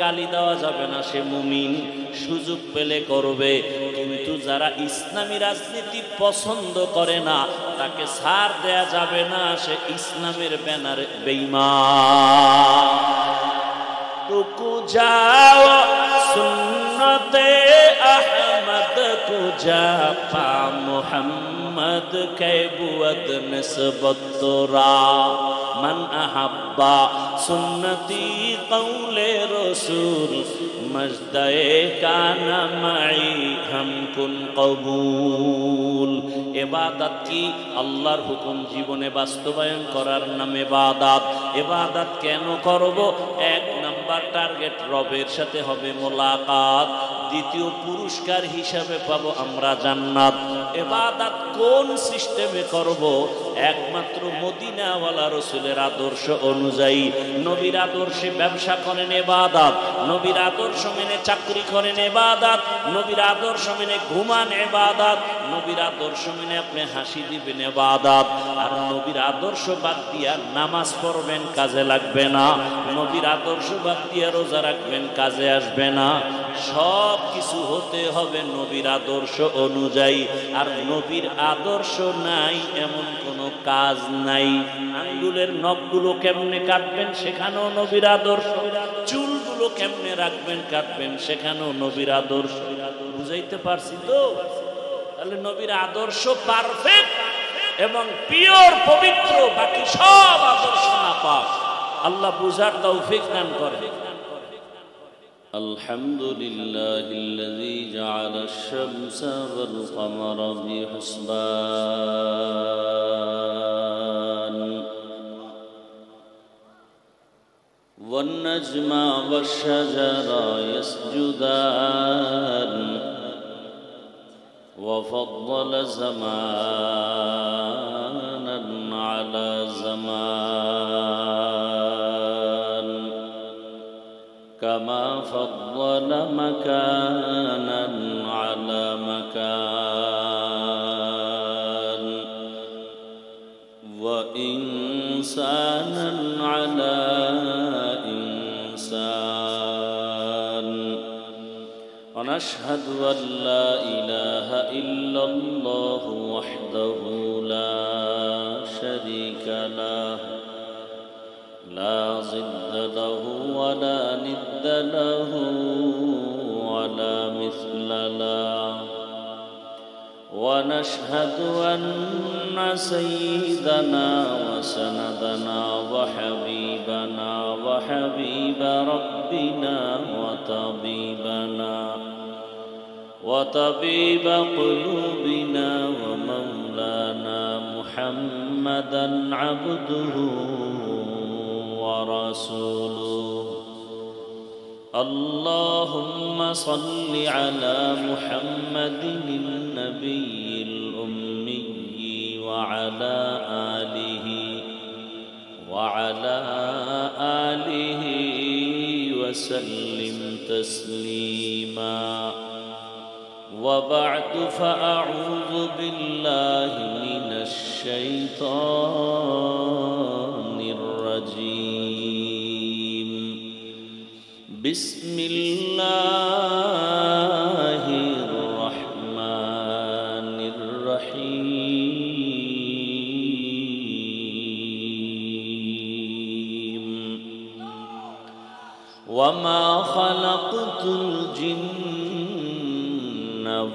গালি দেওয়া যাবে না, সে মুমিন, সুযোগ পেলে করবে। কিন্তু যারা ইসলামী রাজনীতি পছন্দ করে না তাকে ছাড় দেয়া যাবে না, সে ইসলামের ব্যানারে বেঈমান। রুকু যাও সুন্নতে আহমদ কো যা পা মুহাম্মদ কে বুয়দ নিসবত তোরা মান আহাব্বা সুন্নতি কৌলে রসুল মজদায়ে কানা মাই হামকুন কবুল। ইবাদত কি? আল্লাহর হুকুম জীবনে বাস্তবায়ন করার নাম ইবাদত। ইবাদত কেন করব? এক নাম্বার টার্গেট রবের সাথে হবে মোলাকাত, দ্বিতীয় পুরস্কার হিসাবে পাবো আমরা জান্নাত। ইবাদত কোন সিস্টেমে করব? একমাত্র মদিনাওয়ালা রাসূলের আদর্শ অনুযায়ী। নবীর আদর্শে ব্যবসা করেন ইবাদত, নবীর আদর্শ মেনে চাকরি করেন ইবাদত, নবীর আদর্শ মেনে ঘুমান ইবাদত, নবীর আদর্শ মেনে আপনি হাসি দিবেন ইবাদত। আর নবীর আদর্শ বাদ দিয়া নামাজ পড়বেন, কাজে লাগবে না। নবীর আদর্শ বাদ দিয়া রোজা রাখবেন, কাজে আসবে না। সব কিছু হতে হবে নবীর আদর্শ অনুযায়ী। আর নবীর আদর্শ নাই এমন কোনো কাজ নাই। আঙ্গুলের নখগুলো কেমনে কাটবেন সেখানেও নবীর আদর্শ, চুলগুলো কেমনে রাখবেন কাটবেন সেখানেও নবীর আদর্শ। বুঝাইতে পারছি তো? তাহলে নবীর আদর্শ পারফেক্ট এবং পিওর পবিত্র, বাকি সব আদর্শ নাপাক। আল্লাহ বুঝার তৌফিক দান করেন। আলহামদুলিল্লাহিল্লাযী জাআলাশ শামসা ওয়াল কমারা বিহুসবান ওয়ান নাজমা ওয়াশ শাজারা ইয়াসজুদান ওয়া ফাদ্দালা জামানান আলা জামান কামা ফাদ্দালা মাকানান আলা মাকান ওয়া ইনসানান আলা ইনসান ওয়া নাশহাদু আল লা ইলাহা ইল্লাল্লাহু ওয়াহদাহু লা শারীকা লাহু لا ضد له ولا ند له ولا مثل له ونشهد أن سيدنا وسندنا وحبيبنا وحبيب ربنا وطبيب قلوبنا ومولانا محمدا عبده ورسوله اللهم صل على محمد النبي الأمي وعلى آله وسلم تسليما وبعد فأعوذ بالله من الشيطان الرجيم بسم الله الرحمن الرحيم وما خلقت الجن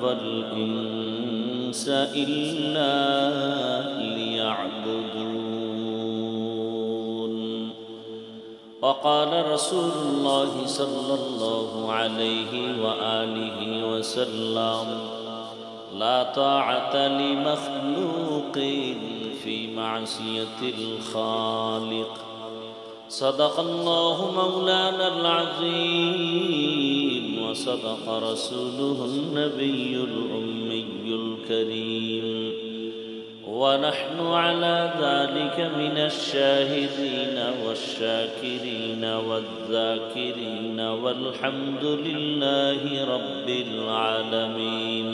والإنس إلا ليعبدون وقال رسول الله صلى الله عليه وآله وسلم لا طاعة لمخلوق في معصية الخالق صدق الله مولانا العظيم وصدق رسوله النبي الأمي الكريم ونحن على ذلك من الشاهدين والشاكرين والذاكرين والحمد لله رب العالمين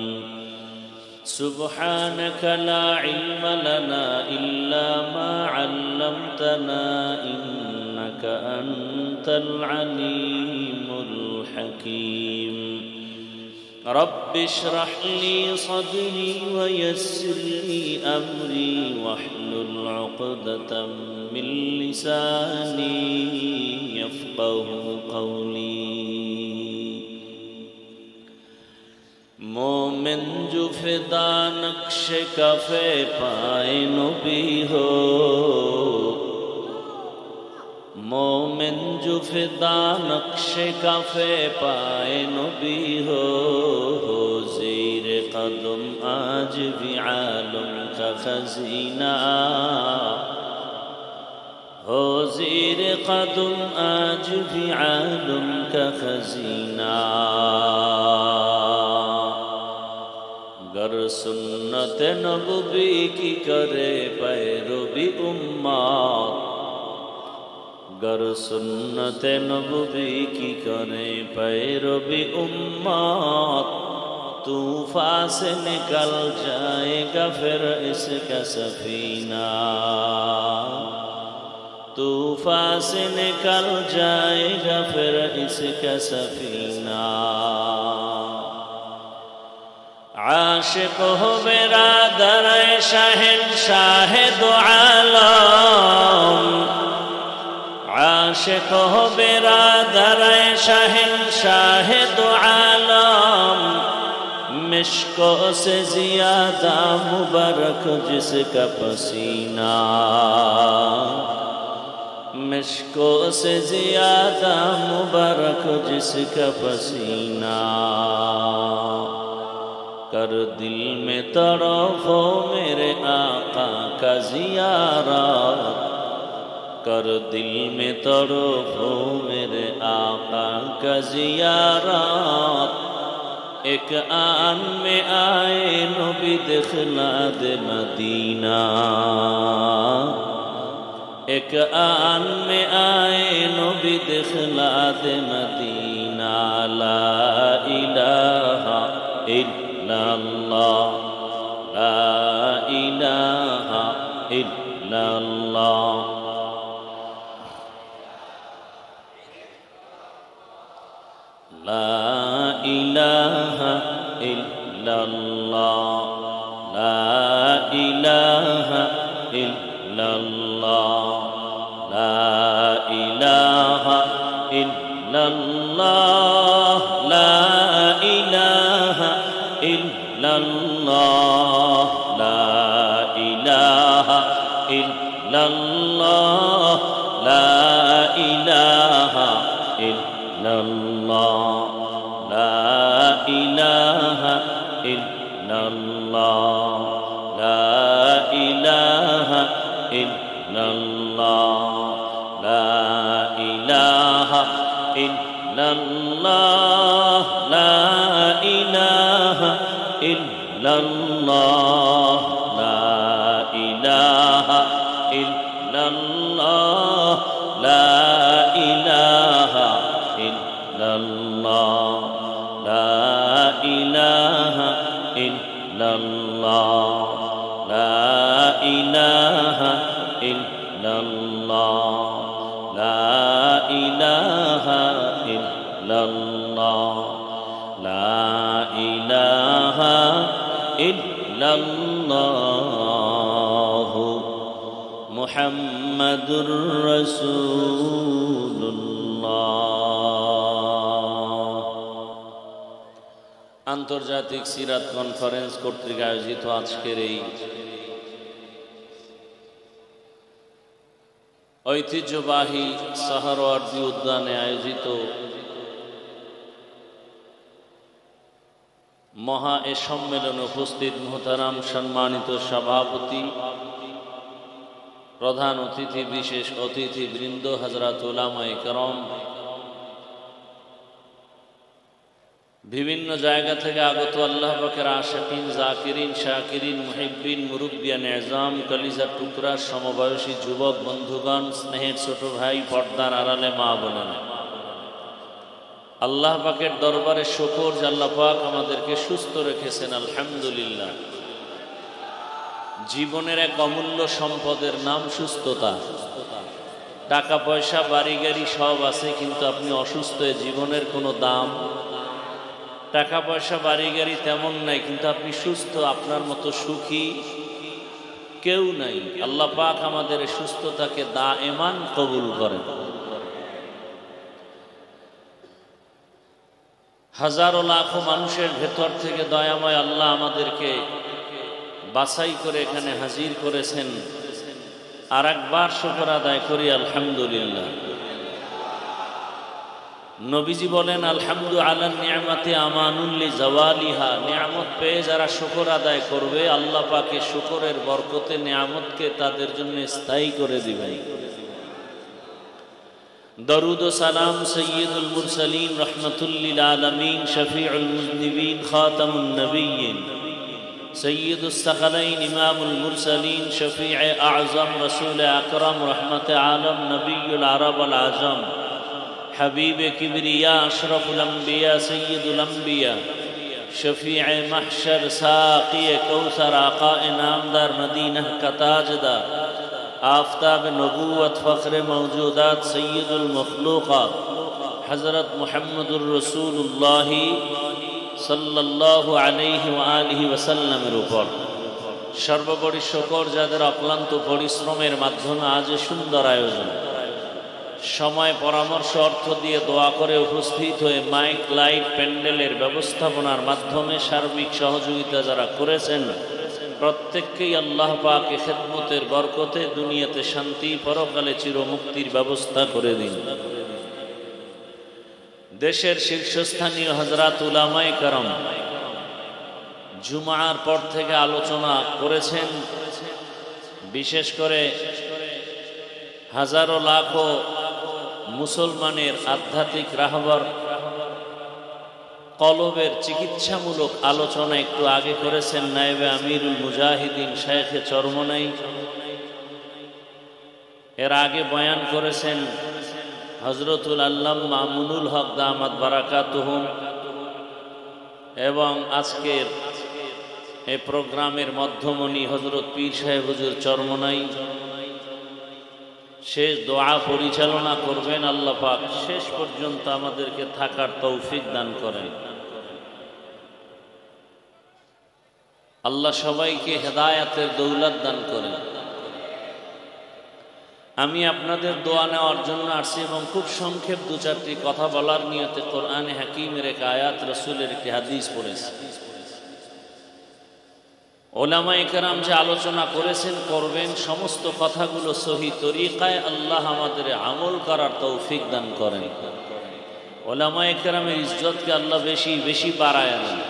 سبحانك لا علم لنا إلا ما علمتنا إنك أنت العليم الحكيم رب اشرح لي صدري ويسر لي أمري واحلل عقدة من لساني يفقه قولي मोमिन जो फिदा नक्श कफे पाए नबी हो मोमिन जो फिदा नक्श कफे पाए नबी हो ज़ीर कदम आज भी आलम का खजीना हो ज़ीर कदम आज भी आलम का खजीना गर सुन्नत नबवी की करे पैरवी उम्मत गर सुन्नत नबवी की करे पैरवी उम्मत तूफान से निकल जाएगा फिर इसका सफीना तूफान से निकल जाएगा फिर इसका सफीना आशिक हो मेरा दर शहंशाह दो आलम आशिक हो मेरा दर शहंशाह दो आलम मिश्को से ज़्यादा मुबारक जिसका पसीना मिश्को से ज़्यादा मुबारक जिसका पसीना कर दिल में तरफ़ो मेरे आका का ज़ियारत कर दिल में तरफ़ो मेरे आका का ज़ियारत एक आन में आए नबी दिखला दे मदीना एक आन में आए नबी दिखला दे मदीना ला इलाहा इल्लल्लाह ला इलाहा इल्लल्लाह ला इलाहा इल्लल्लाह ला इलाहा इल्लल्लाह ला इलाहा इल्लल्लाह ला इलाहा इल्लल्लाह ला इलाहा इल्लल्लाह ला इलाहा इल्लल्लाह ला इलाहा इल्लल्लाह ला इलाहा इल्लल्लाह ला इलाहा इल्लल्लाह ला इलाहा इल्लल्लाह ला इलाहा इल्लल्लाह ला इलाहा इल्लल्लाह ला इलाहा इल्लल्लाह ला इलाहा इल्लल्लाह ला इलाहा इल्लल्लाह ला इलाहा इल्लल्लाह मुहम्मदुर रसूलुल्लाह আন্তর্জাতিক সিরাত কনফারেন্স কর্তৃক আয়োজিত আজকের এই ঐতিহ্যবাহী সাহারওয়ার্দী উদ্যানে আয়োজিত মহা এ সম্মেলনে উপস্থিত মুহতারাম সম্মানিত সভাপতি প্রধান অতিথি বিশেষ অতিথি বৃন্দ হযরত উলামায়ে কেরাম বিভিন্ন জায়গা থেকে আগত আল্লাহ পাকের আশিকিন জাকিরিন শাকিরিন মুহিব্বিন মুরব্বিয়ান এজাম কলিজার টুকরা সমবয়সী যুবক বন্ধুগণ স্নেহের ছোট ভাই পর্দার আড়ালে মা বোনেরা আল্লাহ পাকের দরবারে শুকর যে আল্লাহ পাক আমাদেরকে সুস্থ রেখেছেন আলহামদুলিল্লাহ জীবনের এক অমূল্য সম্পদের নাম সুস্থতা টাকা পয়সা বাড়ি গাড়ি সব আছে, কিন্তু আপনি অসুস্থ, জীবনের কোনো দাম। টাকা পয়সা বাড়ি গাড়ি তেমন নাই, কিন্তু আপনি সুস্থ, আপনার মতো সুখী কেউ নাই। আল্লাহ পাক আমাদের সুস্থতাকে দায়েমান কবুল করেন। হাজারো লাখো মানুষের ভেতর থেকে দয়াময় আল্লাহ আমাদেরকে বাছাই করে এখানে হাজির করেছেন। আর একবার শুকর আদায় করি আলহামদুলিল্লাহ। নবীজি বলেন, আলহামদু আলা নিয়ামতে আমানুল্লি জাওয়ালিহা। নিয়ামত পেয়ে যারা শুকর আদায় করবে, আল্লাহ পাকে শুকরের বরকতে নিয়ামতকে তাদের জন্য স্থায়ী করে দিবেন। দরুদ ও সালাম সৈয়দুল মুরসালিন রহমতুল্লিল আলমিন শফিউল মুজনিবিন খাতামুন নবিয়্যিন সৈয়দুস সাকালাইন ইমামুল মুরসালিন শফিউ আযম রসুল আকরাম রহমতে আলম নবিয়ুল আরব আল আজম حبیب کبریا اشرف الانبیاء سید الانبیاء شفیع محشر ساقی کوثر آقا نامدار مدینہ کا تاجدار آفتاب نبوت فخر موجودات سید المخلوقات حضرت محمد الرسول اللہ صلی اللہ علیہ وآلہ وسلم উপর সর্বোপরি শুকর যাদের অক্লান্ত পরিশ্রমের মাধ্যমে আজ সুন্দর আয়োজন, সময় পরামর্শ অর্থ দিয়ে দোয়া করে উপস্থিত হয়ে মাইক লাইট প্যান্ডেলের ব্যবস্থাপনার মাধ্যমে সার্বিক সহযোগিতা যারা করেছেন, প্রত্যেককেই আল্লাহ পাক খেদমতের বরকতে দুনিয়াতে শান্তি, পরকালে চিরমুক্তির ব্যবস্থা করে দিন। দেশের শীর্ষস্থানীয় হযরত উলামায়ে কেরাম জুমার পর থেকে আলোচনা করেছেন। বিশেষ করে হাজারো লাখো মুসলমানের আধ্যাত্মিক রাহবার কলবের চিকিৎসামূলক আলোচনা একটু আগে করেছেন নায়েবে আমিরুল মুজাহিদিন শায়েখে চরমনাই। এর আগে বয়ান করেছেন হযরতুল আল্লামা মামুনুল হক দামাত বারাকাতুহুম, এবং আজকের এই প্রোগ্রামের মধ্যমণি হযরত পীর সাহেব হুজুর চরমনাই শেষ দোয়া পরিচালনা করবেন। আল্লাহ পাক শেষ পর্যন্ত আমাদেরকে থাকার তৌফিক দান করেন। আল্লাহ সবাইকে হেদায়েতের দৌলত দান করেন। আমি আপনাদের দোয়া নেওয়ার জন্য আসছি এবং খুব সংক্ষেপ দু চারটি কথা বলার নিয়তে কোরআনে হাকিমের এক আয়াত, রাসূলের একটি হাদিস পড়েছি। ওলামায়ে কেরাম যে আলোচনা করেছেন, করবেন, সমস্ত কথাগুলো সহি তরিকায় আল্লাহ আমাদের আমল করার তৌফিক দান করেন। ওলামায়ে কেরামের ইজ্জতকে আল্লাহ বেশি বেশি বাড়ায় দেন।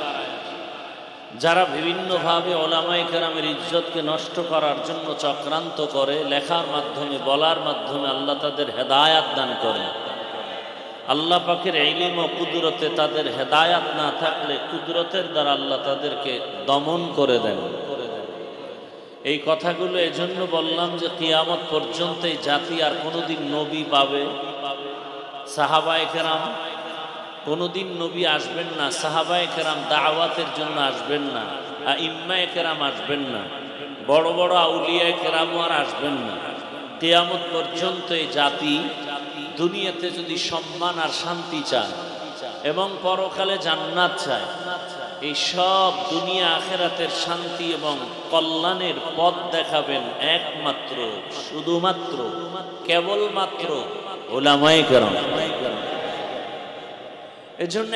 যারা বিভিন্নভাবে ওলামায়ে কেরামের ইজ্জতকে নষ্ট করার জন্য চক্রান্ত করে, লেখার মাধ্যমে, বলার মাধ্যমে, আল্লাহ তাদের হেদায়াত দান করেন। আল্লাহ পাকের ইলম ও কুদরতে তাদের হেদায়াত না থাকলে কুদরতের দ্বারা আল্লাহ তাদেরকে দমন করে দেন। এই কথাগুলো এজন্য বললাম যে কিয়ামত পর্যন্ত এই জাতি আর কোনোদিন নবী পাবে? সাহাবায়ে কেরাম কোনোদিন নবী আসবেন না, সাহাবায়ে কেরাম দাওয়াতের জন্য আসবেন না, আইম্মায়ে কেরাম আসবেন না, বড় বড় আউলিয়ায়ে কেরামও আর আসবেন না। কিয়ামত পর্যন্ত এই জাতি দুনিয়াতে যদি সম্মান আর শান্তি চায় এবং পরকালে জান্নাত চায়, এই সব দুনিয়া আখেরাতের শান্তি এবং কল্যাণের পথ দেখাবেন একমাত্র, শুধুমাত্র, কেবলমাত্র উলামায়ে কেরাম। এজন্য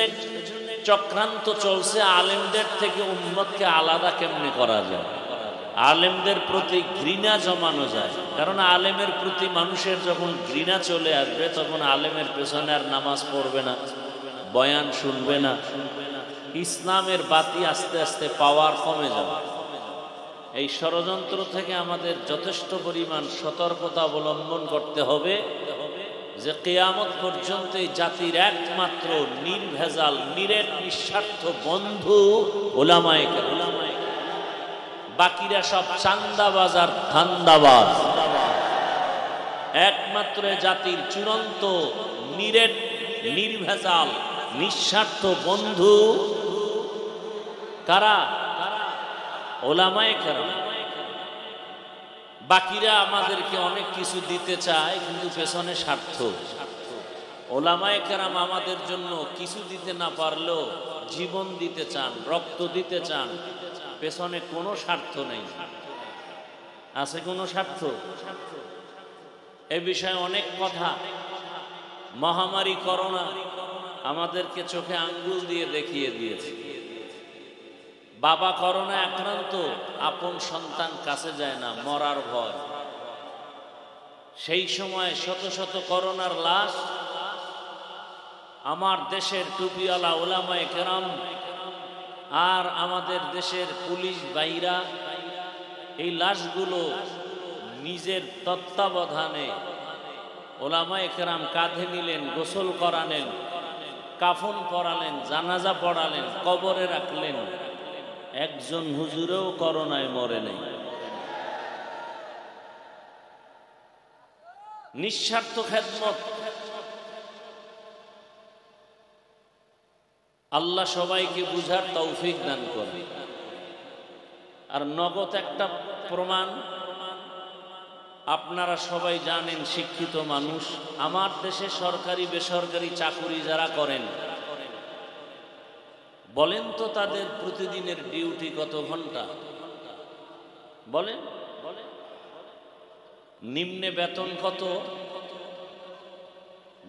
চক্রান্ত চলছে আলেমদের থেকে উম্মতকে আলাদা কেমনে করা যায়, আলেমদের প্রতি ঘৃণা জমানো যায়। কারণ আলেমের প্রতি মানুষের যখন ঘৃণা চলে আসবে, তখন আলেমের পেছনে আর নামাজ পড়বে না, বয়ান শুনবে না, ইসলামের বাতি আস্তে আস্তে পাওয়ার কমে যাবে। এই ষড়যন্ত্র থেকে আমাদের যথেষ্ট পরিমাণ সতর্কতা অবলম্বন করতে হবে যে কিয়ামত পর্যন্ত এই জাতির একমাত্র নির্ভেজাল, নিরেট, নিঃস্বার্থ বন্ধু উলামায়ে কেরাম। বাকিরা সব চান্দাবাজ আর ধান্দাবাজ। একমাত্র জাতির চূড়ান্ত নিরেট, নির্ভেজাল, নিঃস্বার্থ বন্ধু কারা? উলামায়ে কেরাম। বাকিরা আমাদেরকে অনেক কিছু দিতে চায়, কিন্তু পেছনে স্বার্থ। ওলামায়ে কেরাম আমাদের জন্য কিছু দিতে না পারলেও জীবন দিতে চান, রক্ত দিতে চান, পেছনে কোনো স্বার্থ নেই। আছে কোনো স্বার্থ? এ বিষয়ে অনেক কথা। মহামারী করোনা আমাদেরকে চোখে আঙ্গুল দিয়ে দেখিয়ে দিয়েছে। বাবা করোনায় আক্রান্ত, আপন সন্তান কাছে যায় না, মরার ভয়। সেই সময় শত শত করোনার লাশ আমার দেশের টুপিওয়ালা ওলামায়ে কেরাম আর আমাদের দেশের পুলিশ ভাইরা এই লাশগুলো নিজের তত্ত্বাবধানে ওলামায়ে কেরাম কাঁধে নিলেন, গোসল করালেন, কাফন পরালেন, জানাজা পড়ালেন, কবরে রাখলেন। একজন হুজুরেও করোনায় মরে নেই। নিঃস্বার্থ খেদমত। আল্লাহ সবাইকে বুঝার তৌফিক দান করে। আর নগদ একটা প্রমাণ, আপনারা সবাই জানেন, শিক্ষিত মানুষ, আমার দেশে সরকারি বেসরকারি চাকুরি যারা করেন, বলেন তো তাদের প্রতিদিনের ডিউটি কত ঘন্টা? বলেন। নিম্নে বেতন কত?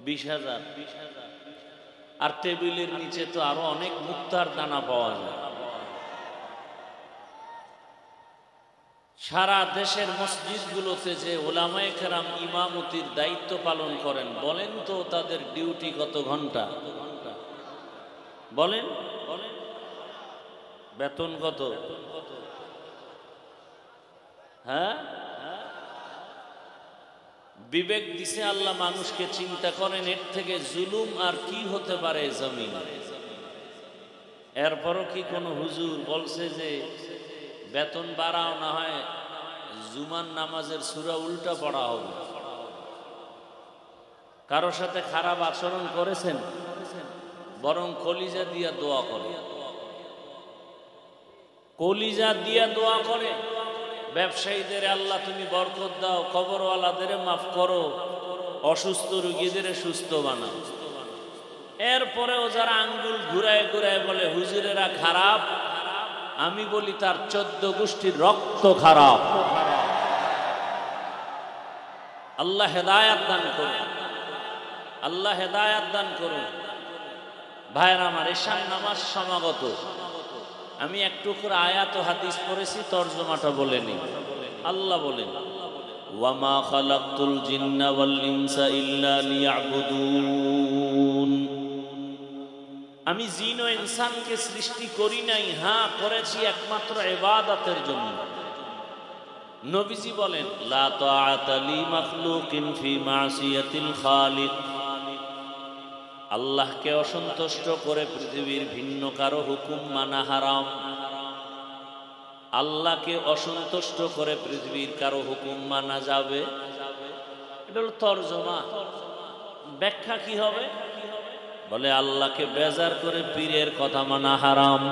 20,000। আর টেবিলের নিচে তো আরো অনেক মুক্তার দানা পাওয়া যায়। সারা দেশের মসজিদগুলোতে যে ওলামায়ে কেরাম ইমামতির দায়িত্ব পালন করেন, বলেন তো তাদের ডিউটি কত ঘন্টা? বলেন। বেতন কত? হ্যাঁ, বিবেক দিছে আল্লাহ মানুষকে, চিন্তা করেন এর থেকে জুলুম আর কি হতে পারে জমিন। এরপরও কি কোনো হুজুর বলছে যে বেতন বাড়াও, না হয় জুমার নামাজের সূরা উল্টা পড়া হবে? কারোর সাথে খারাপ আচরণ করেছেন? বরং কলিজা দিয়া দোয়া করে, কলিজা দিয়া দোয়া করে। ব্যবসায়ীদের আল্লাহ তুমি বরকত দাও, কবরওয়ালাদের মাফ করো, অসুস্থ রোগীদের সুস্থ বানাও। এরপরেও যারা আঙ্গুল ঘুরায় ঘুরায় বলে হুজুরেরা খারাপ, আমি বলি তার 14 গোষ্ঠীর রক্ত খারাপ। আল্লাহ হেদায়াত দান করুন, আল্লাহ হেদায়াত দান করুন। ভাইরা আমার, এশার নামাজ সমাগত। আমি একটু করে আয়াত ও হাদিস পড়েছি, তরজমাটা বলে নিই। আল্লাহ বলেন, ওয়ামা খালাকতুল জিন্না ওয়াল ইনসা ইল্লা লিয়াবুদুন। আমি জিন ও ইনসানকে সৃষ্টি করি নাই, হ্যাঁ করেছি একমাত্র ইবাদতের জন্য। নবীজি বলেন, লা তাআতা লি মাখলুকিন ফি মাসিয়াতিল খালিক। আল্লাহকে অসন্তুষ্ট করে পৃথিবীর ভিন্ন কারো হুকুম মানা হারাম। আল্লাহকে অসন্তুষ্ট করে পৃথিবীর কারো হুকুম মানা যাবে? এটা হলো তরজমা। ব্যাখ্যা কি হবে? বলে আল্লাহকে বেজার করে পীরের কথা মানা হারাম,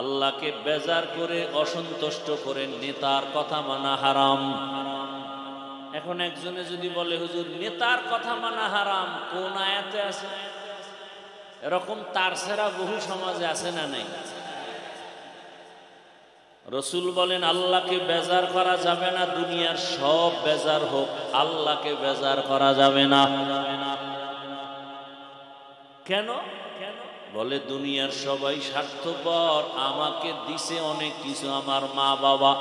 আল্লাহকে বেজার করে অসন্তুষ্ট করে নেতার কথা মানা হারাম। এখন একজনে যদি বলে হুজুর নেতার কথা মানা হারাম, কোন আয়াতে আছে? এরকম তার সেরা বহু সমাজে আছে না নাই? রসুল বলেন আল্লাহকে বেজার করা যাবে না, দুনিয়ার সব বেজার হোক, আল্লাহকে বেজার করা যাবে না। কেন? বলে দুনিয়ার সবাই স্বার্থপর, আমাকে দিছে অনেক কিছু আমার মা বাবা,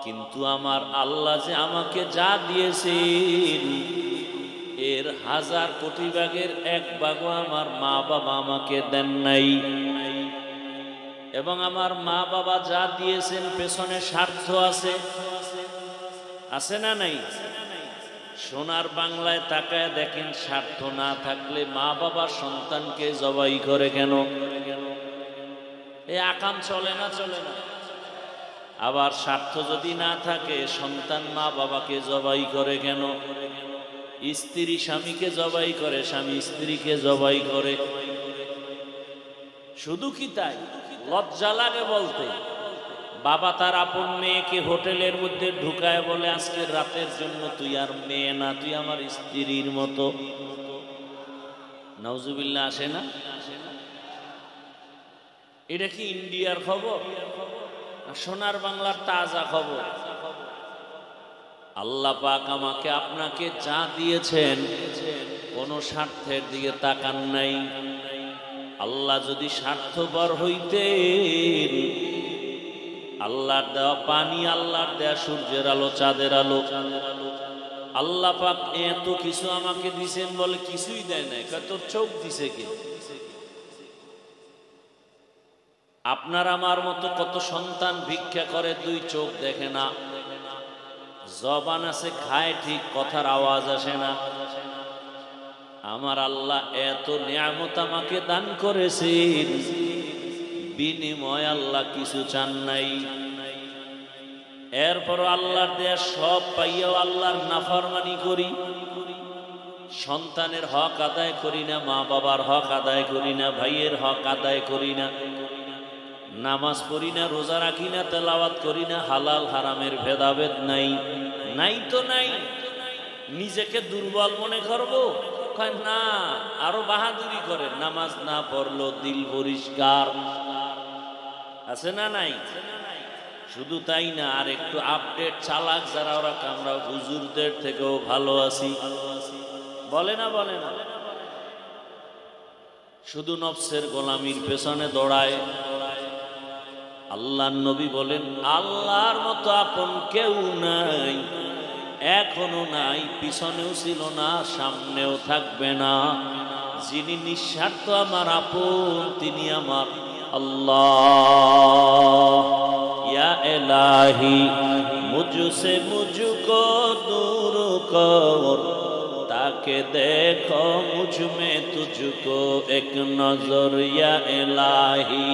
কিন্তু আমার আল্লাহ যে আমাকে যা দিয়েছেন এর 1000 কোটি ভাগের 1 ভাগও আমার মা বাবা আমাকে দেন নাই। এবং আমার মা বাবা যা দিয়েছেন পেছনে স্বার্থ আছে, আছে না নাই? সোনার বাংলায় তাকায় দেখেন, স্বার্থ না থাকলে মা বাবা সন্তানকে জবাই করে কেন? এই আকাম চলে না? চলে না। আবার স্বার্থ যদি না থাকে, সন্তান মা বাবাকে জবাই করে কেন? স্ত্রী স্বামীকে জবাই করে, স্বামী স্ত্রীকে জবাই করে। শুধু কি তাই? লজ্জা লাগে বলতে, বাবা তার আপন মেয়েকে হোটেলের মধ্যে ঢুকায় বলে আজকের রাতের জন্য তুই আর মেয়ে না, তুই আমার স্ত্রীর মতো। নাউজুবিল্লাহ আসে না? এটা কি ইন্ডিয়ার খবর? সোনার বাংলার তাজা খবর। আল্লাহ পাক আমাকে আপনাকে যা দিয়েছেন কোন স্বার্থের দিকে তাকান নাই। আল্লাহ যদি স্বার্থপর হইতেন, আল্লাহর দেওয়া পানি, আল্লাহর দেওয়া সূর্যের আলো, চাঁদের আলো, আল্লাহ পাক এত কিছু আমাকে দিছেন বলে কিছুই দেয় নাই। তোর চোখ দিছে কে? আপনার আমার মতো কত সন্তান ভিক্ষা করে, দুই চোখ দেখে না, জবান আছে খায় ঠিক, কথার আওয়াজ আসে না। আমার আল্লাহ এত নিয়ামত আমাকে দান করেছেন, বিনিময় আল্লাহ কিছু চান নাই। এরপর আল্লাহর দেয়া সব পাইয়াও আল্লাহর নাফরমানি করি, সন্তানের হক আদায় করি না, মা বাবার হক আদায় করি না, ভাইয়ের হক আদায় করি না, নামাজ পড়ি না, রোজা রাখি না, তেলাওয়াত করি না, হালাল হারামের ভেদাভেদ নাই। নাই তো নাই। নিজেকে দুর্বল মনে করবো? না, আরো বাহাদুরি করে। নামাজ না পড়লো দিল পরিষ্কার আছে না নাই? শুধু তাই না, আর একটু আপডেট চালাক যারা, ওরা আমরা হুজুরদের থেকেও ভালো আছি। বলে না? বলে না? শুধু নফসের গোলামির পেছনে দৌড়ায়। আল্লাহর নবী বলেন, আল্লাহর মতো আপন কেউ নাই, এখনো নাই, পিছনেও ছিল না, সামনেও থাকবে না। যিনি নিঃস্বার্থ আমার আপন, তিনি আমার আল্লাহ। ইয়া ইলাহি মুঝসে মুঝকো দূর কর, তাকে দেখো মুঝ মে তুঝকো এক নজর। ইয়া ইলাহি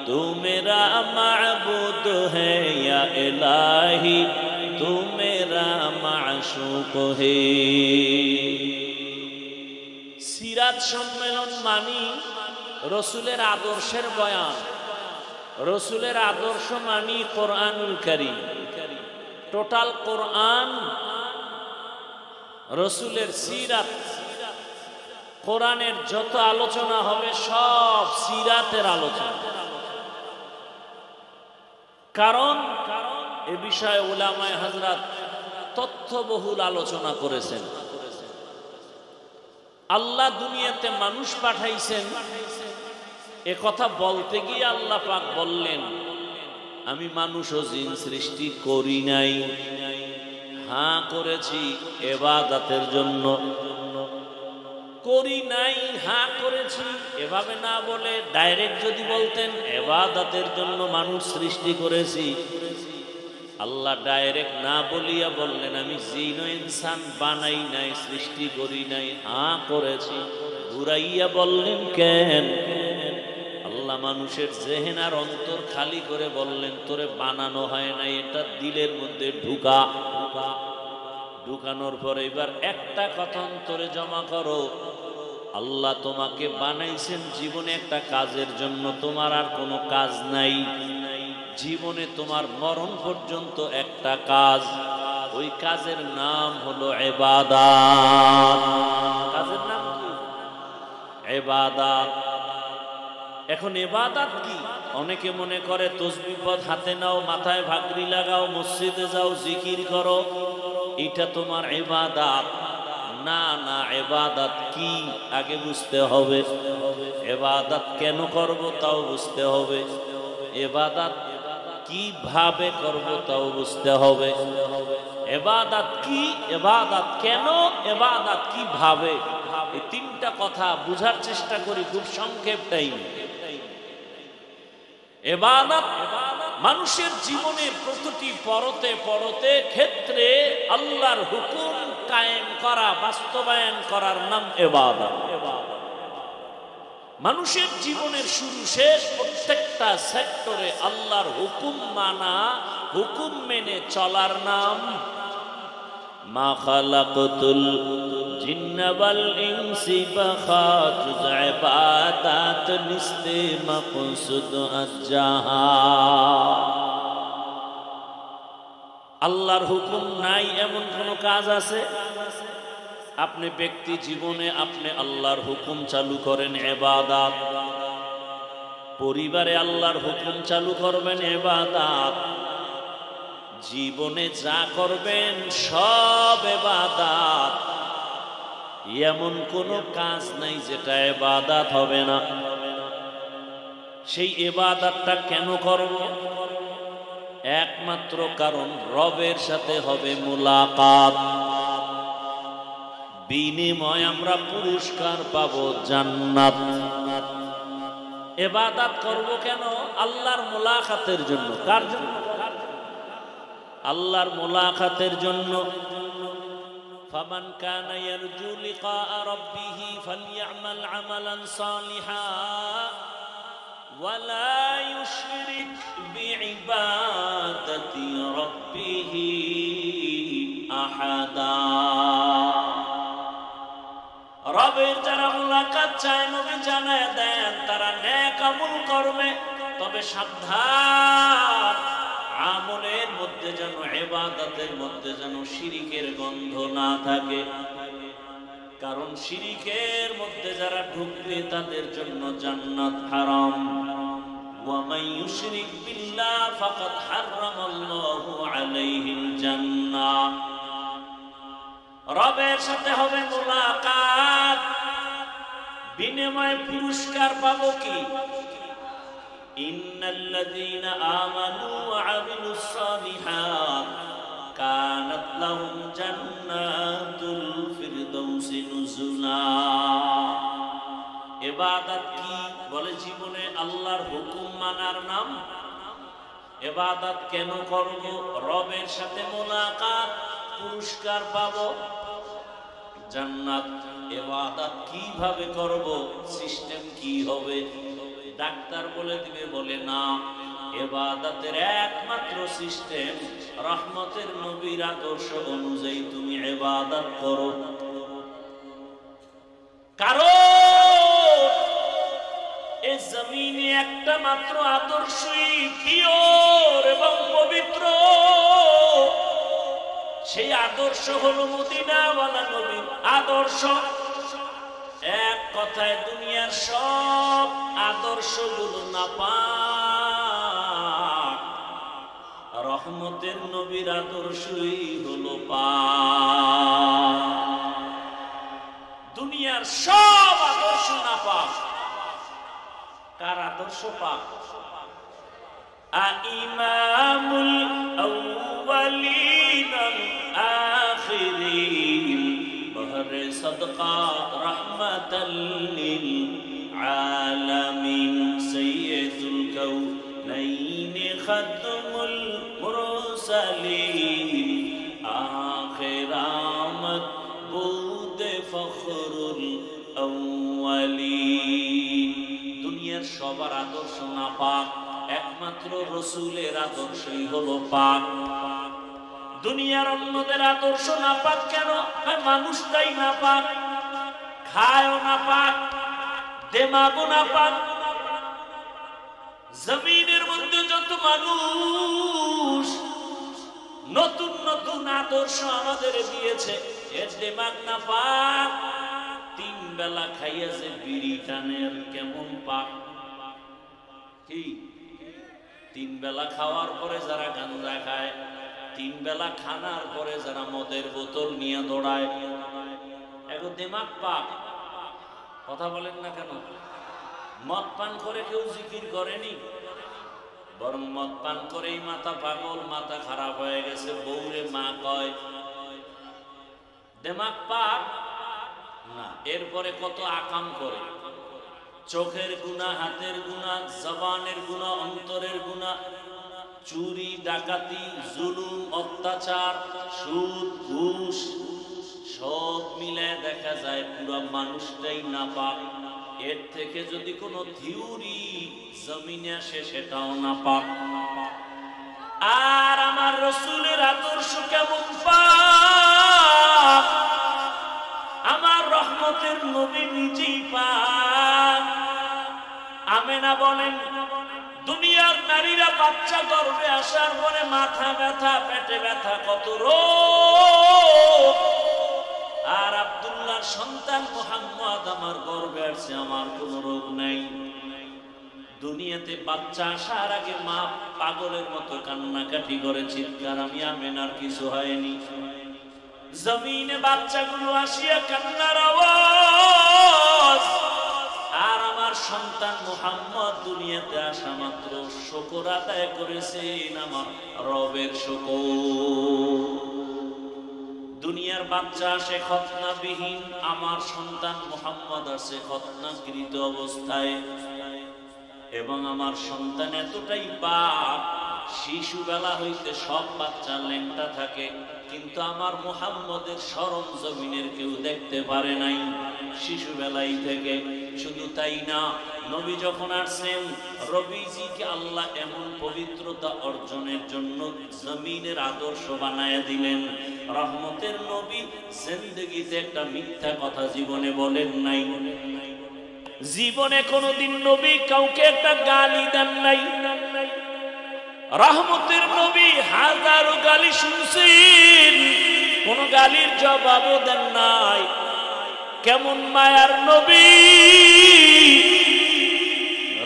तू मेरा माबूद है, या इलाही तू मेरा माशूक है। সিরাত সম্মেলন মানি রসুলের আদর্শের বয়ান, রসুলের আদর্শ মানি কোরআনুল কারীম। টোটাল কোরআন, রসুলের সিরাত, কোরআনের যত আলোচনা হবে সব সিরাতের আলোচনা। কারণ এ বিষয়ে উলামায়ে হযরত তথ্যবহুল আলোচনা করেছেন। আল্লাহ দুনিয়াতে মানুষ পাঠাইছেন, এ কথা বলতে গিয়ে আল্লাহ পাক বললেন, আমি মানুষ ও জিন সৃষ্টি করি নাই, হ্যাঁ করেছি ইবাদতের জন্য। করি নাই, হ্যাঁ করেছি, এভাবে না বলে ডাইরেক্ট যদি বলতেন ইবাদতের জন্য মানুষ সৃষ্টি করেছি, আল্লাহ ডাইরেক্ট না বলিয়া বললেন আমি জিন ও ইনসান বানাই নাই, সৃষ্টি করি নাই, হ্যাঁ করেছি। ঘুরাইয়া বললেন কেন? আল্লাহ মানুষের জেহেন আর অন্তর খালি করে বললেন, তোরে বানানো হয় নাই, এটা দিলের মধ্যে ঢুকা। ঢুকানোর পরে এবার একটা কথা অন্তরে জমা করো, আল্লাহ তোমাকে বানাইছেন জীবনে একটা কাজের জন্য, তোমার আর কোনো কাজ নাই। জীবনে তোমার মরণ পর্যন্ত একটা কাজ, ওই কাজের নাম হলো ইবাদত। কাজের নাম কি? ইবাদত। এখন ইবাদত কি? অনেকে মনে করে তসবিহ পদ হাতে নাও, মাথায় ভাগরি লাগাও, মসজিদে যাও, জিকির করো, এটা তোমার ইবাদত। না না, ইবাদত কি আগে বুঝতে হবে। ইবাদত কেন করব তাও বুঝতে হবে। ইবাদত কিভাবে করব তাও বুঝতে হবে। ইবাদত কি, ইবাদত কেন, ইবাদত কিভাবে, এই তিনটা কথা বুঝার চেষ্টা করি খুব সংক্ষেপ টাইম। ইবাদত মানুষের জীবনের প্রতিটি পরতে পরতে ক্ষেত্রে আল্লাহর হুকুম কায়েম করা, বাস্তবায়ন করার নাম ইবাদত। মানুষের জীবনের শুরু শেষ প্রত্যেকটা সেক্টরে আল্লাহর হুকুম মানা, হুকুম মেনে চলার নাম। মা খালাকতুল জিন্না ওয়াল ইনসি বাখাতুজ ইবাদাত নিস্তে মাকসুদ আজ্জাহা। আল্লাহর হুকুম নাই এমন কোন কাজ আছে? আপনি ব্যক্তি জীবনে আপনি আল্লাহর হুকুম চালু করেন ইবাদত, পরিবারে আল্লাহর হুকুম চালু করবেন ইবাদত, জীবনে যা করবেন সব ইবাদত। এমন কোন কাজ নাই যেটা ইবাদত হবে না। সেই ইবাদতটা কেন করব? একমাত্র কারণ রবের সাথে হবে মুলাকাত, বিনিময় আমরা পুরস্কার পাবো জান্নাত। ইবাদত করব কেন? আল্লাহর মুলাকাতের জন্য। কার জন্য? আল্লাহর মুলাকাতের জন্য। ফামান কানা ইয়ারজু লিকা রাব্বিহি ফালইআমাল আমালান সালিহা ওয়ালা ইউশরিক বিইবাদাতি রাব্বিহি আহাদা। রবের যারা মুলাকাত চায় নবী জানায় দেন তারা নেক আমল করবে, তবে সাবধান, আমলের মধ্যে যেন, ইবাদতের মধ্যে যেন শিরিকের গন্ধ না থাকে। কারণ শিরিকের মধ্যে যারা ঢুকবে তাদের জন্য জান্নাত হারাম। ওয়া মান ইউশরিক বিল্লাহ ফাকাদ হারামাল্লাহু আলাইহিল জান্নাহ। রবের সাথে হবে মুলাকাত, বিনিময়ে পুরস্কার পাবো কি? ইন্নাল্লাযীনা আমানু ওয়া আমিলুস সালিহাত কানাত লাহুম জান্নাতুল ফিরদাউসি নুজুলা। ইবাদত কি? বলে জীবনে আল্লাহর হুকুম মানার নাম। ইবাদত কেন করব? রবের সাথে মুলাকাত, পুরস্কার পাবো জান্নাত। ইবাদত কিভাবে করব? সিস্টেম কি হবে? ডাক্তার বলে দিবে? বলে না, ইবাদতের একমাত্র সিস্টেম রহমতের নবীর আদর্শ অনুযায়ী তুমি ইবাদত করো। কারণ এই জমিনে একটা মাত্র আদর্শই পিওর এবং পবিত্র, সেই আদর্শ হলো মদিনাওয়ালা নবীর আদর্শ। এক কথায় দুনিয়ার সব আদর্শগুলো নাপাক, রহমতের নবীর আদর্শই হলো পাক। দুনিয়ার সব আদর্শ নাপাক, কার আদর্শ পাক? ইমামুল আউয়ালিন আল আখিরিন বহরে সদকা রাহমাতাল লিল আলামিন সাইয়্যিদুল কাউনাইন খাতমুল মুরসালিন আখির আমত বুদ ফখরুল আউয়ালিন। দুনিয়ার সবার আদর্শ নাপাক, একমাত্র রসুলের আদর্শই হলো পাক। দুনিয়ার অন্যদের আদর্শ নাপাক কেন? মানুষটাই নাপাক, খায়ও নাপাক, দেমাগও নাপাক। জমিনের মধ্যে যত মানুষ নতুন নতুন আদর্শ আমাদের দিয়েছে, এর দেমাগ নাপাক। তিন বেলা খাইয়াছে বিড়ি টানের কেমন পাক? কি তিন বেলা খাওয়ার পরে যারা গাঁজা খায়, তিন বেলা খানার পরে যারা মদের বোতল নিয়ে দৌড়ায়, এগো দেমাগ পাক। কথা বলেন না কেন? মদ পান করে কেউ জিকির করেনি, বরং মদ পান করেই মাথা পাগল, মাথা খারাপ হয়ে গেছে, বউরে মা কয়। দেমাগ পাক না। এরপরে কত আকাম করে, চোখের গুনাহ, হাতের গুনাহ, জবানের গুনাহ, অন্তরের গুনাহ, চুরি, ডাকাতি, জুলুম, অত্যাচার, সুদ, ঘুষ, সব মিলে দেখা যায় পুরো মানুষটাই নাপাক। এর থেকে যদি কোনো থিওরি জমিনে আসে সেটাও নাপাক। আর আমার রসুলের আদর্শ কেমন পাক? আমার রহমতের নবী নিজেই পাক। আমেনা বলেন, দুনিয়ার নারীরা বাচ্চা গর্ভে আসার পরে মাথা ব্যথা, পেটে ব্যথা, কত রোগ। আর আব্দুল্লাহর সন্তান মুহাম্মদ আমার গর্ভে আসছে, আমার কোনো রোগ নাই। দুনিয়াতে বাচ্চা আসার আগে মা পাগলের মতো কান্নাকাটি করে চিৎকার, আমি আমেনার কিছু হয়নি। জমিনে বাচ্চাগুলো আসিয়া কান্নার আওয়াজ। আর আমার সন্তান মুহাম্মদ দুনিয়াতে আসা মাত্র শুকর আদায় করেছেন আমার রবের শুকর। দুনিয়ার বাচ্চা আসে খতনাবিহীন, আমার সন্তান মুহাম্মদ আসে খতনাকৃত অবস্থায়। এবং আমার সন্তান এতটাই পাপ, শিশুবেলা হইতে সব বাচ্চা ল্যাংটা থাকে, কিন্তু আমার মুহাম্মদের শরম জমিনের কেউ দেখতে পারে নাই শিশুবেলাই থেকে। শুধু তাই না, নবী যখন আসছেন, রবিজিকে আল্লাহ এমন পবিত্রতা অর্জনের জন্য জমিনের আদর্শ বানায়া দিলেন। রহমতের নবী জিন্দেগিতে একটা মিথ্যা কথা জীবনে বলেন নাই। জীবনে কোনোদিন নবী কাউকে একটা গালি দেন নাই। রহমতের নবী হাজারো গালি শুনছেন, কোন গালির জবাবও দেন নাই। কেমন মায়ার নবী!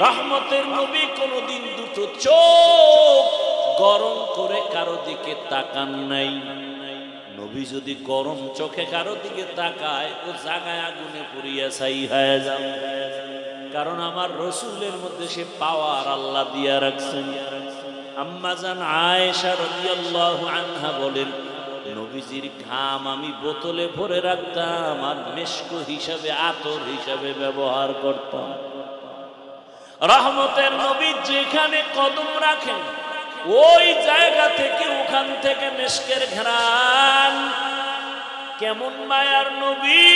রহমতের নবী কোনোদিন দুটো চোখ গরম করে কারো দিকে তাকান নাই। নবী যদি গরম চোখে কারো দিকে তাকায়, ও জায়গায় আগুনে পুড়িয়া ছাই হয়ে যাবে। কারণ আমার রসুলের মধ্যে সে পাওয়ার আল্লাহ দিয়া রাখছেন। আম্মা জান আয়েশা রাদিয়াল্লাহু আনহা বলেন, নবীজির ঘাম আমি বোতলে ভরে রাখতাম আর মেশক হিসাবে, আতর হিসাবে ব্যবহার করতাম। রহমতের নবী যেখানে কদম রাখেন, ওই জায়গা থেকে, ওখান থেকে মেশকের ঘ্রাণ। কেমন মায়ার নবী!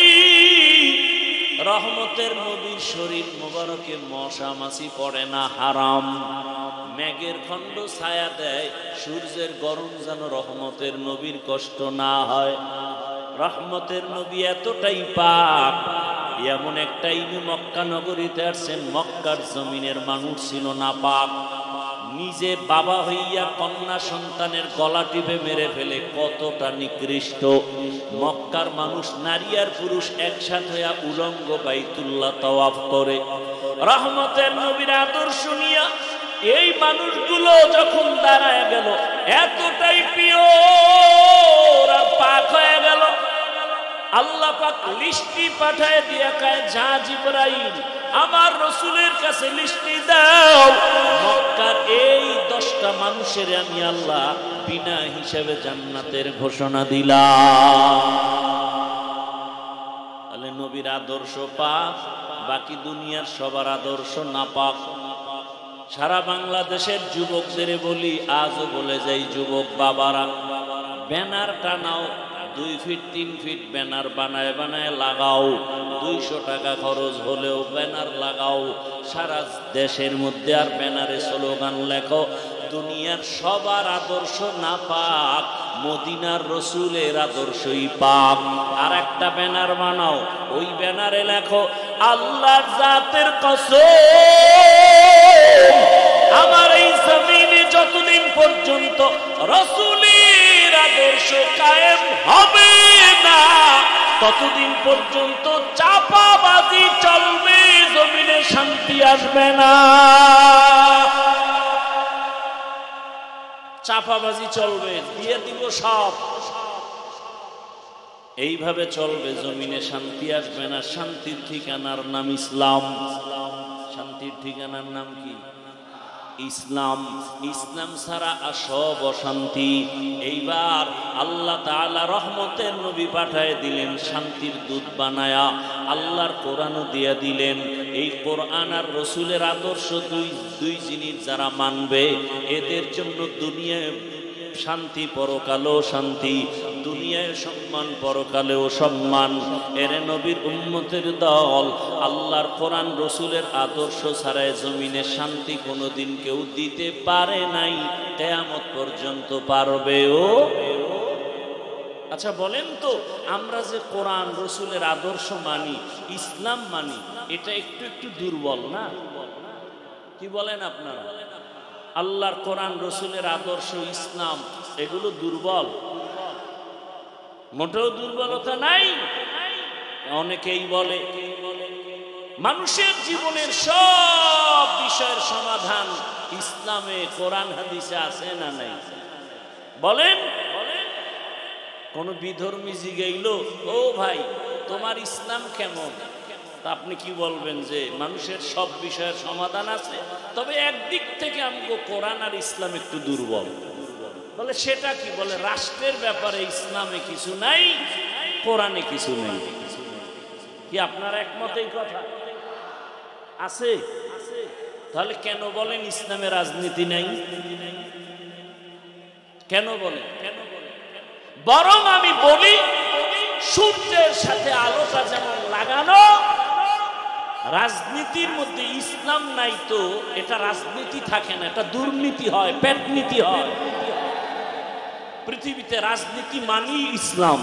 রহমতের নবীর শরীর মোবারকে মশা মাছি পড়ে না, হারাম। মেঘের খণ্ড ছায়া দেয়, সূর্যের গরম যেন রহমতের নবীর কষ্ট না হয়। রহমতের নবী এতটাই পাক, এমন একটাই মক্কা নগরীতে আসছেন, মক্কার জমিনের মানুষ ছিল না পাক। নিজে বাবা হইয়া কন্যা সন্তানের গলা টিপে মেরে ফেলে, কতটা নিকৃষ্ট। মক্কার মানুষ নারী আর পুরুষ একসাথে হইয়া উলঙ্গ বাইতুল্লাহ তাওয়াফ করে। রহমতের নবীর আদর্শ নিয়া এই মানুষগুলো যখন দাঁড়ায় গেল, এতটাই পিওর আর পাক হয়ে গেল, আল্লাহ পাক লিস্টি পাঠায় দিয়া কয়, যা জিবরাইল আমার রসুলের কাছে লিস্টি দাও, মক্কার এই 10টা মানুষের আমি আল্লাহ বিনা হিসাবে জান্নাতের ঘোষণা দিলাম। তাহলে নবীর আদর্শ পাক, বাকি দুনিয়ার সবার আদর্শ না পাক। সারা বাংলাদেশের যুবকদের বলি, আজও বলে যাই, যুবক বাবারা, ব্যানার টানাও, 2 ফিট 3 ফিট ব্যানার বানায় বানায় লাগাও। 200 টাকা খরচ হলেও ব্যানার লাগাও। সারা দেশের মধ্যে আর ব্যানারে স্লোগান লেখো, দুনিয়ার সবার আদর্শ না পাক, মদিনার রসুলের আদর্শই পাক। আর একটা ব্যানার বানাও, ওই ব্যানারে লেখো, আল্লাহর জাতের কসম, আমার এই জমিনে যতদিন পর্যন্ত রসুলের আদর্শ কায়েম হবে না, ততদিন পর্যন্ত চাপাবাজি চলবে, জমিনে শান্তি আসবে না। চাপাবাজি চলবে, দিয়ে দিব সব, এইভাবে চলবে, জমিনে শান্তি আসবে না। শান্তির ঠিকানার নাম ইসলাম। শান্তির ঠিকানার নাম কি? ইসলাম। ইসলাম ছাড়া সব অশান্তি। এইবার আল্লাহ তাআলা রহমতের নবী পাঠায় দিলেন, শান্তির দূত বানায়া। আল্লাহর কোরআনও দিয়া দিলেন। এই কোরআন আর রসুলের আদর্শ দুই জিনিস যারা মানবে, এদের জন্য দুনিয়ায় শান্তি, পরকালেও শান্তি, দুনিয়ায় সম্মান, পরকালেও সম্মান। এরে নবীর উম্মতের দল, আল্লাহর কোরআন রসুলের আদর্শ ছাড়াই জমিনে শান্তি কোনোদিন কেউ দিতে পারে নাই, কিয়ামত পর্যন্ত পারবেও। আচ্ছা বলেন তো, আমরা যে কোরআন রসুলের আদর্শ মানি, ইসলাম মানি, এটা একটু একটু দুর্বল না? কি বলেন আপনারা? আল্লাহর কোরআন, রসুলের আদর্শ, ইসলাম এগুলো দুর্বল? মোটেও দুর্বলতা নাই। অনেকেই বলে মানুষের জীবনের সব বিষয়ের সমাধান ইসলামে, কোরআন হাদিসে আছে না নাই? বলেন। কোন বিধর্মী জিগাইল, ও ভাই তোমার ইসলাম কেমন? তা আপনি কি বলবেন? যে মানুষের সব বিষয়ের সমাধান আছে, তবে একদিক থেকে আমগো কোরআন আর ইসলাম একটু দুর্বল। বলে সেটা কি? বলে রাষ্ট্রের ব্যাপারে ইসলামে কিছু নাই, কোরআনে কিছু নেই। কি আপনারা একমত? এই কথা আছে? তাহলে কেন বলেন ইসলামে রাজনীতি নাই? কেন বলেন? বরং আমি বলি সূর্যের সাথে আলোটা যেমন লাগানো, রাজনীতির মধ্যে ইসলাম নাই তো এটা রাজনীতি থাকে না, এটা দুর্নীতি হয়, পেটনীতি হয়। পৃথিবীতে রাজনীতি মানি ইসলাম।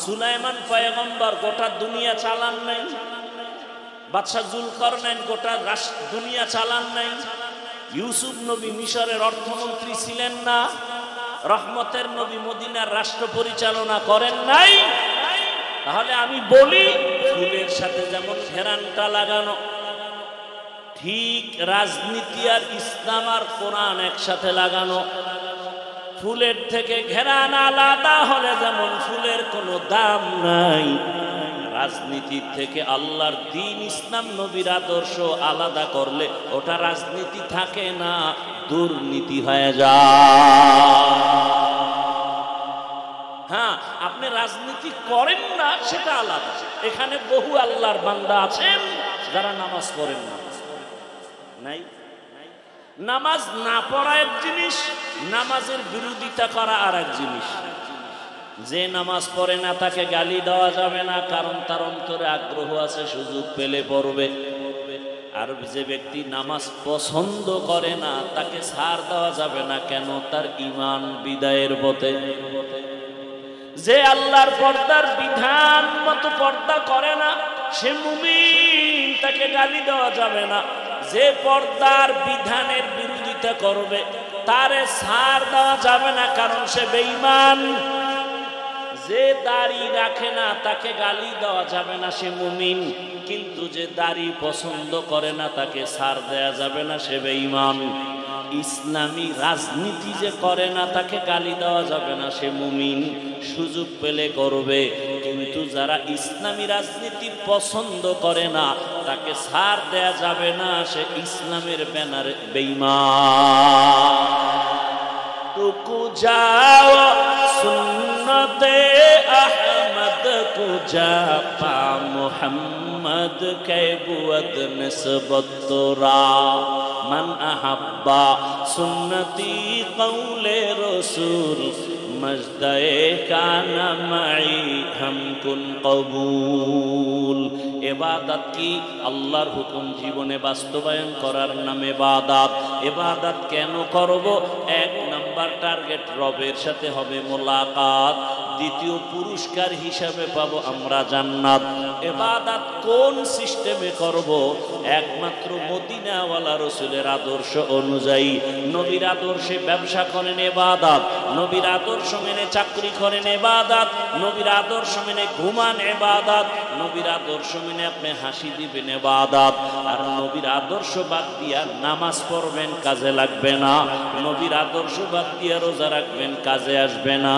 সুলাইমান পয়গম্বর গোটা দুনিয়া চালান নাই, বাদশাহ জুলকারনাইন গোটা দুনিয়া চালান নাই, ইউসুফ নবী মিশরের অর্থমন্ত্রী ছিলেন না, রহমতের নবী মদিনার রাষ্ট্র পরিচালনা করেন নাই। তাহলে আমি বলি ফুলের সাথে যেমন ঘেরানটা লাগানো, ঠিক রাজনীতি আর ইসলাম আর কোরআন একসাথে লাগানো। ফুলের থেকে ঘেরান আলাদা হলে যেমন ফুলের কোনো দাম নাই, রাজনীতির থেকে আল্লাহর দ্বীন, ইসলাম, নবীর আদর্শ আলাদা করলে ওটা রাজনীতি থাকে না, দুর্নীতি হয়ে যায়। হ্যাঁ, আপনি রাজনীতি করেন না সেটা আলাদা। এখানে বহু আল্লাহর বান্দা আছেন যারা নামাজ পড়েন না, নাই? নামাজ না পড়া এক জিনিস, নামাজের বিরোধিতা করা আর এক জিনিস। যে নামাজ পড়ে না তাকে গালি দেওয়া যাবে না, কারণ তার অন্তরে আগ্রহ আছে, সুযোগ পেলে পড়বে। আর যে ব্যক্তি নামাজ পছন্দ করে না তাকে ছাড় দেওয়া যাবে না, কেন? তার ঈমান বিদায়ের পথে। যে আল্লাহর পর্দার বিধান মতো পর্দা করে না সে মুমিন, তাকে গালি দেওয়া যাবে না। যে পর্দার বিধানের বিরোধিতা করবে তারে ছাড় দেওয়া যাবে না, কারণ সে বেঈমান। যে দাড়ি রাখে না তাকে গালি দেওয়া যাবে না, সে মুমিন। কিন্তু যে দাড়ি পছন্দ করে না তাকে ছাড় দেওয়া যাবে না, সে বেঈমান। ইসলামী রাজনীতি যে করে না তাকে গালি দেওয়া যাবে না, সে মুমিন। সুযোগ পেলে করবে, কিন্তু যারা ইসলামী রাজনীতি পছন্দ করে না তাকে ছাড় দেয়া যাবে না, সে ইসলামের ব্যানারে বেঈমান। টুকু যাও সুন্নতে আহমদ কো যা পা মুহাম্মদ কে বুয়দ নিসবত তোরা মান আহাব্বা সুন্নতি কৌলে রসুল মজদায়ে কানা মাই হামকুন কবুল। ইবাদত কি? আল্লাহর হুকুম জীবনে বাস্তবায়ন করার নাম ইবাদত। ইবাদত কেন করব? এক নাম্বার টার্গেট রবের সাথে হবে মোলাকাত, দ্বিতীয় পুরস্কার হিসাবে পাবো আমরা জান্নাত। ইবাদত কোন সিস্টেমে করব? একমাত্র মদিনাওয়ালা রাসূলের আদর্শ অনুযায়ী। নবীর আদর্শে ব্যবসা করেন ইবাদত, নবীর আদর্শ মেনে চাকরি করেন ইবাদত, নবীর আদর্শ মেনে ঘুমান ইবাদত, নবীর আদর্শ মেনে আপনি হাসি দিবেন ইবাদত। আর নবীর আদর্শ বাদ দিয়া নামাজ পড়বেন, কাজে লাগবে না। নবীর আদর্শ বাদ দিয়া রোজা রাখবেন, কাজে আসবে না।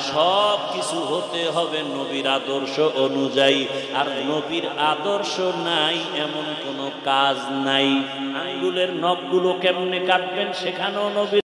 সব কিছু হতে হবে নবীর আদর্শ অনুযায়ী। আর নবীর আদর্শ নাই এমন কোনো কাজ নাই। আঙ্গুলের নখগুলো কেমনে কাটবেন সেখানেও নবীর